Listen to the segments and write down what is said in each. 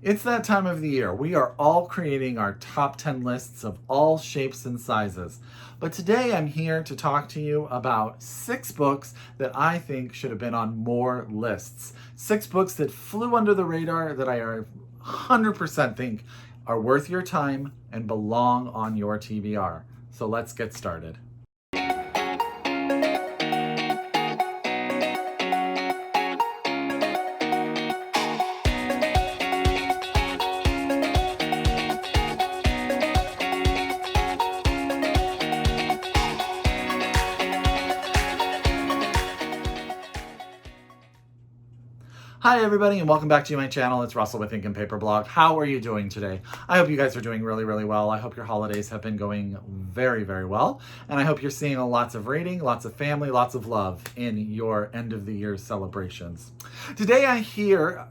It's that time of the year. We are all creating our top 10 lists of all shapes and sizes. But today I'm here to talk to you about 6 books that I think should have been on more lists. 6 books that flew under the radar that I 100% think are worth your time and belong on your TBR. So let's get started. Hi everybody and welcome back to my channel. It's Russell with Ink and Paper Blog. How are you doing today? I hope you guys are doing really well. I hope your holidays have been going very well. And I hope you're seeing lots of reading, lots of family, lots of love in your end of the year celebrations. Today I am here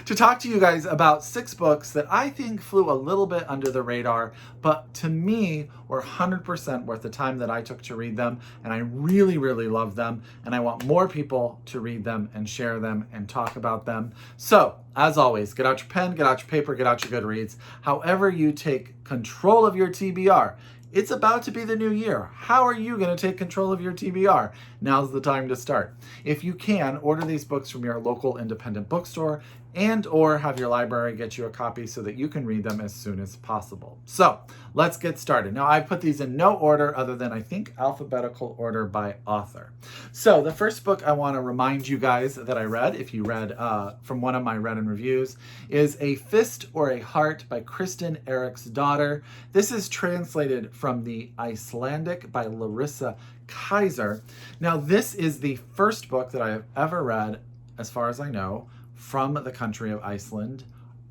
to talk to you guys about 6 books that I think flew a little bit under the radar, but to me were 100% worth the time that I took to read them. And I really love them. And I want more people to read them and share them and talk about them. So, as always, get out your pen, get out your paper, get out your Goodreads. However you take control of your TBR. It's about to be the new year. How are you going to take control of your TBR? Now's the time to start. If you can, order these books from your local independent bookstore and or have your library get you a copy so that you can read them as soon as possible. So let's get started. Now I put these in no order other than I think alphabetical order by author. So the first book I want to remind you guys that I read, if you read from one of my read and reviews, is A Fist or a Heart by Kristen Eriksdotter. This is translated from the Icelandic by Larissa Kaiser. Now this is the first book that I have ever read, as far as I know, from the country of Iceland.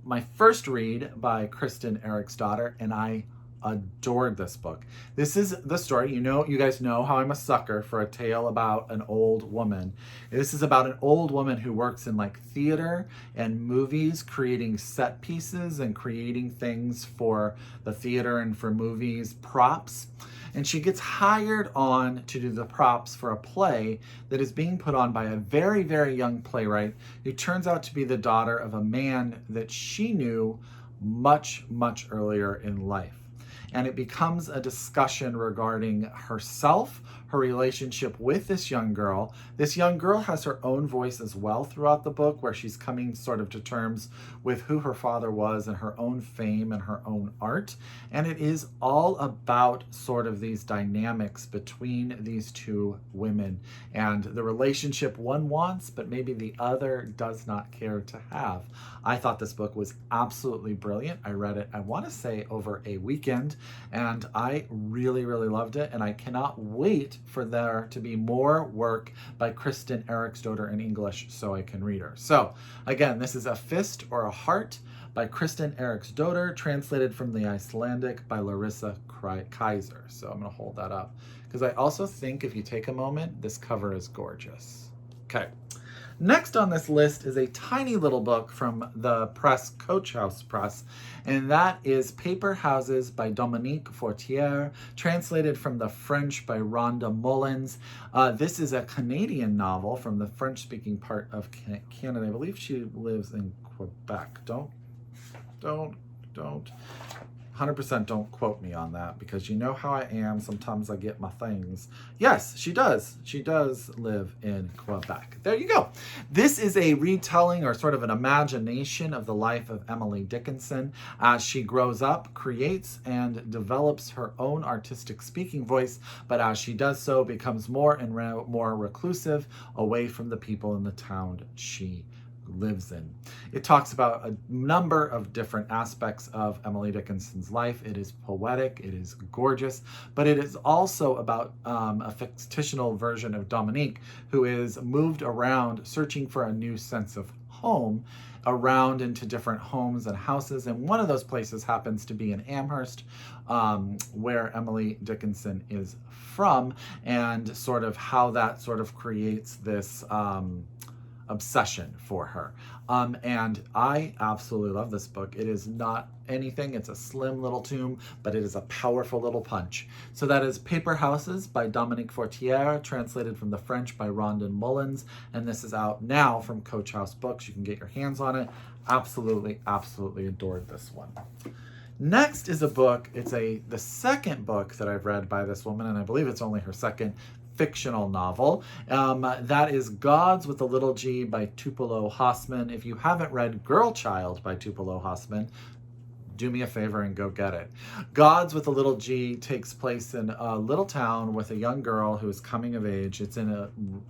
My first read by Kristen Eriksdotter, and I adored this book. This is the story, you guys know how I'm a sucker for a tale about an old woman. This is about an old woman who works in like theater and movies, creating set pieces and creating things for the theater and for movies, props. And she gets hired on to do the props for a play that is being put on by a very young playwright who turns out to be the daughter of a man that she knew much earlier in life. And it becomes a discussion regarding herself, her relationship with this young girl. This young girl has her own voice as well throughout the book, where she's coming sort of to terms with who her father was and her own fame and her own art. And it is all about sort of these dynamics between these two women and the relationship one wants, but maybe the other does not care to have. I thought this book was absolutely brilliant. I read it, I want to say, over a weekend, and I really loved it. And I cannot wait for there to be more work by Kristen Eriksdotter in English so I can read her. So again, this is A Fist or a Heart by Kristen Eriksdotter, translated from the Icelandic by Larissa Kaiser. So I'm going to hold that up because I also think if you take a moment, this cover is gorgeous. Okay. Next on this list is a tiny little book from the press, Coach House Press, and that is Paper Houses by Dominique Fortier, translated from the French by Rhonda Mullins. This is a Canadian novel from the French-speaking part of Canada. I believe she lives in Quebec. Don't 100% don't quote me on that, because you know how I am. Sometimes I get my things. Yes, she does. She does live in Quebec. There you go. This is a retelling or sort of an imagination of the life of Emily Dickinson as she grows up, creates and develops her own artistic speaking voice, but as she does so becomes more and more reclusive away from the people in the town she lives in. It talks about a number of different aspects of Emily Dickinson's life. It is poetic, it is gorgeous, but it is also about a fictional version of Dominique who is moved around searching for a new sense of home around into different homes and houses. And one of those places happens to be in Amherst, where Emily Dickinson is from, and sort of how that sort of creates this obsession for her. And I absolutely love this book. It is not anything. It's a slim little tome, but it is a powerful little punch. So that is Paper Houses by Dominique Fortier, translated from the French by Rondon Mullins. And this is out now from Coach House Books. You can get your hands on it. Absolutely, absolutely adored this one. Next is a book. It's the second book that I've read by this woman, and I believe it's only her second fictional novel. That is Gods with a Little G by Tupelo Hassman. If you haven't read Girl Child by Tupelo Hassman, do me a favor and go get it. Gods with a Little G takes place in a little town with a young girl who is coming of age. It's in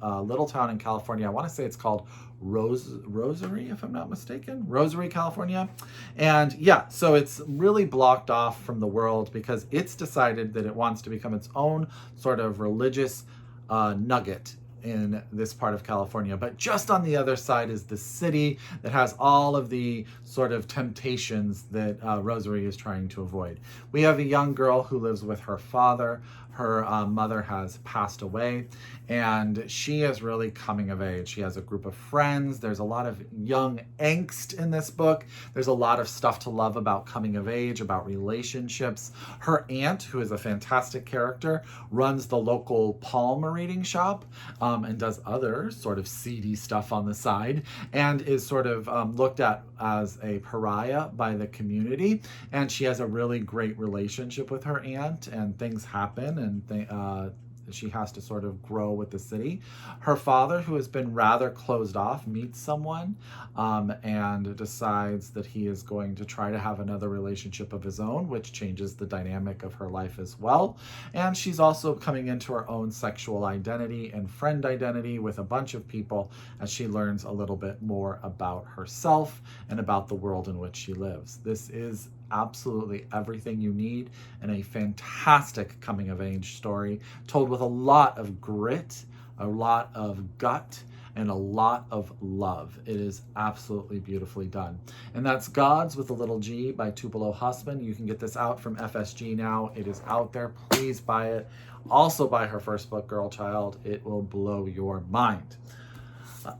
a little town in California. I want to say it's called Rosary, if I'm not mistaken. Rosary, California. And yeah, so it's really blocked off from the world because it's decided that it wants to become its own sort of religious nugget in this part of California. But just on the other side is the city that has all of the sort of temptations that Rosary is trying to avoid. We have a young girl who lives with her father. Her mother has passed away, and she is really coming of age. She has a group of friends. There's a lot of young angst in this book. There's a lot of stuff to love about coming of age, about relationships. Her aunt, who is a fantastic character, runs the local palm reading shop and does other sort of seedy stuff on the side, and is sort of looked at as a pariah by the community. And she has a really great relationship with her aunt, and things happen, and she has to sort of grow with the city. Her father, who has been rather closed off, meets someone and decides that he is going to try to have another relationship of his own, which changes the dynamic of her life as well. And she's also coming into her own sexual identity and friend identity with a bunch of people as she learns a little bit more about herself and about the world in which she lives. This is absolutely everything you need in a fantastic coming of age story, told with a lot of grit, a lot of gut, and a lot of love. It is absolutely beautifully done. And that's Gods with a Little G by Tupelo Hassman. You can get this out from FSG now. It is out there. Please buy it. Also buy her first book, Girl Child. It will blow your mind.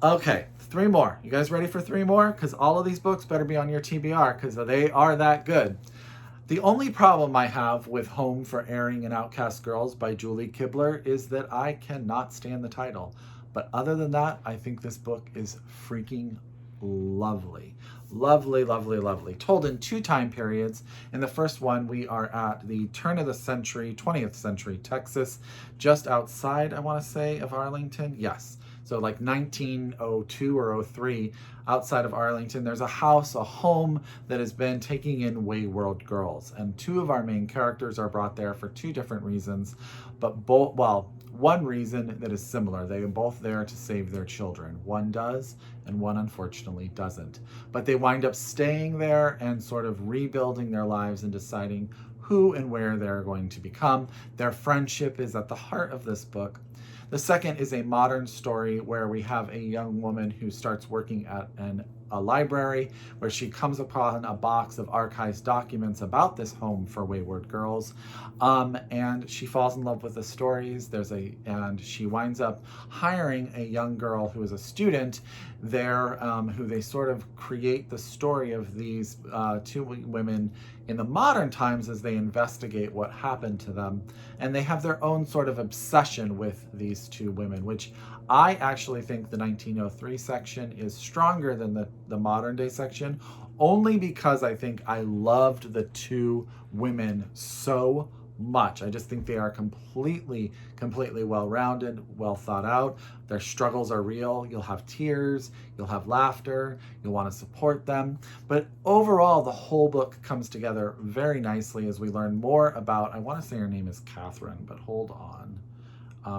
Okay, 3 more. You guys ready for 3 more? Because all of these books better be on your TBR because they are that good. The only problem I have with Home for Erring and Outcast Girls by Julie Kibler is that I cannot stand the title. But other than that, I think this book is freaking lovely. Lovely, lovely, lovely. Told in 2 time periods. In the first one, we are at the turn of the century, 20th century Texas, just outside, I want to say, of Arlington. Yes. So like 1902 or 03, outside of Arlington, there's a house, a home that has been taking in wayward girls. And 2 of our main characters are brought there for 2 different reasons. But one reason that is similar. They are both there to save their children. One does, and one unfortunately doesn't. But they wind up staying there and sort of rebuilding their lives and deciding who and where they're going to become. Their friendship is at the heart of this book. The second is a modern story where we have a young woman who starts working at a library where she comes upon a box of archived documents about this home for wayward girls, and she falls in love with the stories. And she winds up hiring a young girl who is a student there, who they sort of create the story of these 2 women in the modern times as they investigate what happened to them. And they have their own sort of obsession with these 2 women, which I actually think the 1903 section is stronger than the modern day section, only because I think I loved the 2 women so much. I just think they are completely well-rounded, well thought out. Their struggles are real. You'll have tears, you'll have laughter, you'll want to support them. But overall, the whole book comes together very nicely as we learn more about, I want to say her name is Catherine, but hold on.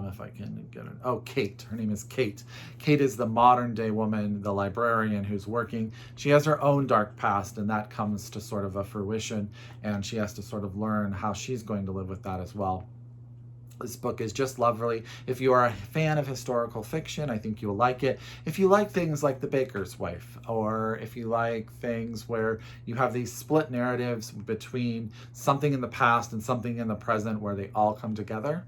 If I can get it. Oh, Kate. Her name is Kate. Kate is the modern day woman, the librarian who's working. She has her own dark past, and that comes to sort of a fruition, and she has to sort of learn how she's going to live with that as well. This book is just lovely. If you are a fan of historical fiction, I think you'll like it. If you like things like The Baker's Wife, or if you like things where you have these split narratives between something in the past and something in the present where they all come together,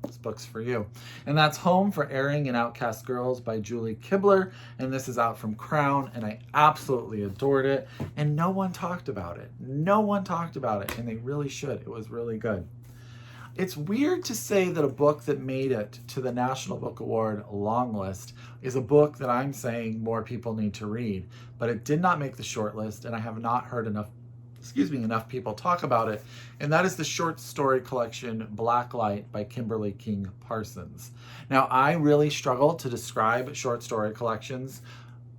This book's for you. And that's Home for Erring and Outcast Girls by Julie Kibler. And this is out from Crown, and I absolutely adored it. And no one talked about it. No one talked about it, and they really should. It was really good. It's weird to say that a book that made it to the National Book Award long list is a book that I'm saying more people need to read, but it did not make the short list, and I have not heard enough people talk about it, and that is the short story collection Blacklight by Kimberly King Parsons. Now, I really struggle to describe short story collections,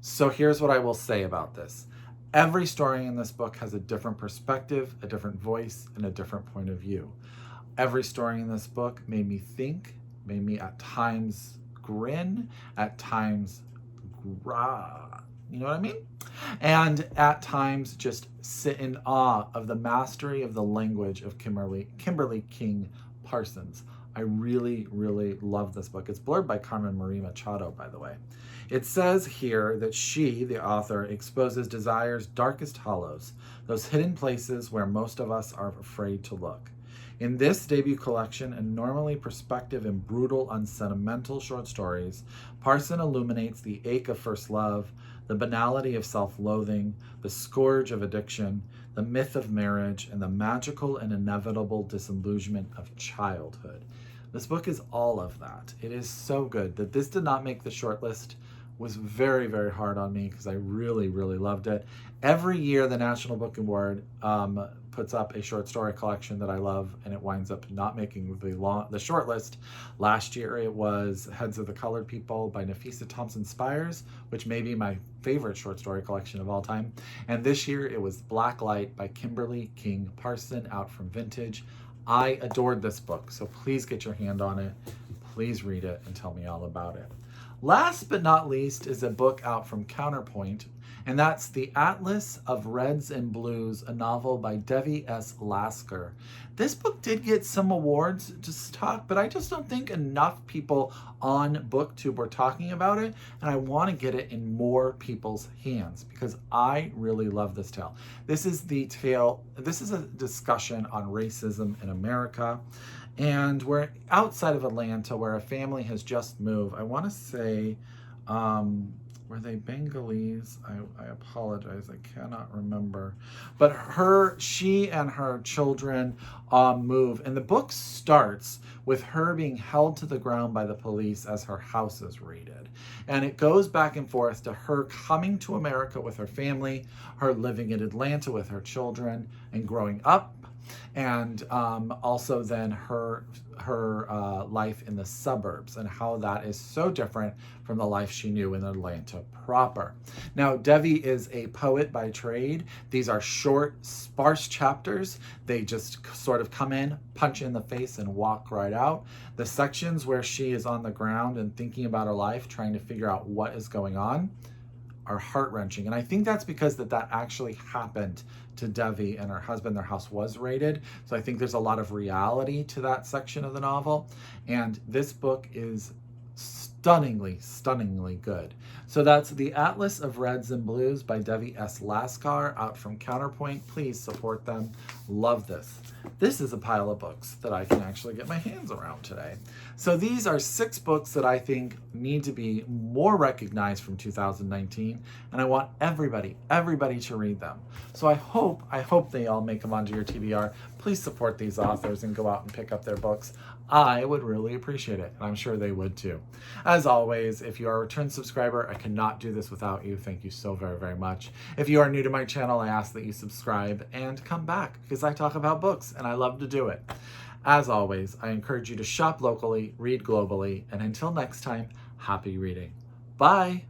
so here's what I will say about this. Every story in this book has a different perspective, a different voice, and a different point of view. Every story in this book made me think, made me at times grin, at times grah, you know what I mean? And at times just sit in awe of the mastery of the language of Kimberly King Parsons. I really, really love this book. It's blurred by Carmen Marie Machado, by the way. It says here that she, the author, exposes desire's darkest hollows, those hidden places where most of us are afraid to look. In this debut collection, and normally perspective and brutal, unsentimental short stories, Parson illuminates the ache of first love, the banality of self-loathing, the scourge of addiction, the myth of marriage, and the magical and inevitable disillusionment of childhood. This book is all of that. It is so good. That this did not make the shortlist was very, very hard on me because I really, really loved it. Every year, the National Book Award puts up a short story collection that I love, and it winds up not making the short list. Last year, it was Heads of the Colored People by Nafisa Thompson Spires, which may be my favorite short story collection of all time. And this year, it was Blacklight by Kimberly King Parson, out from Vintage. I adored this book, so please get your hand on it. Please read it and tell me all about it. Last but not least is a book out from Counterpoint, and that's The Atlas of Reds and Blues, a novel by Devi S. Laskar. This book did get some awards to talk, but I just don't think enough people on BookTube were talking about it, and I want to get it in more people's hands because I really love this tale. This is a discussion on racism in America. And we're outside of Atlanta where a family has just moved. I want to say, were they Bengalese? I apologize, I cannot remember. But she and her children move. And the book starts with her being held to the ground by the police as her house is raided. And it goes back and forth to her coming to America with her family, her living in Atlanta with her children and growing up, and also then her life in the suburbs and how that is so different from the life she knew in Atlanta proper. Now, Devi is a poet by trade. These are short, sparse chapters. They just sort of come in, punch in the face, and walk right out. The sections where she is on the ground and thinking about her life, trying to figure out what is going on, are heart-wrenching. And I think that's because that actually happened to Devi and her husband. Their house was raided. So I think there's a lot of reality to that section of the novel. And this book is stunningly, stunningly good. So that's The Atlas of Reds and Blues by Devi S. Laskar, out from Counterpoint. Please support them. Love this. This is a pile of books that I can actually get my hands around today. So these are 6 books that I think need to be more recognized from 2019, and I want everybody to read them. So I hope they all make them onto your TBR. Please support these authors and go out and pick up their books. I would really appreciate it, and I'm sure they would too. As always, if you are a return subscriber, I cannot do this without you. Thank you so very, very much. If you are new to my channel, I ask that you subscribe and come back because I talk about books and I love to do it. As always, I encourage you to shop locally, read globally, and until next time, happy reading. Bye.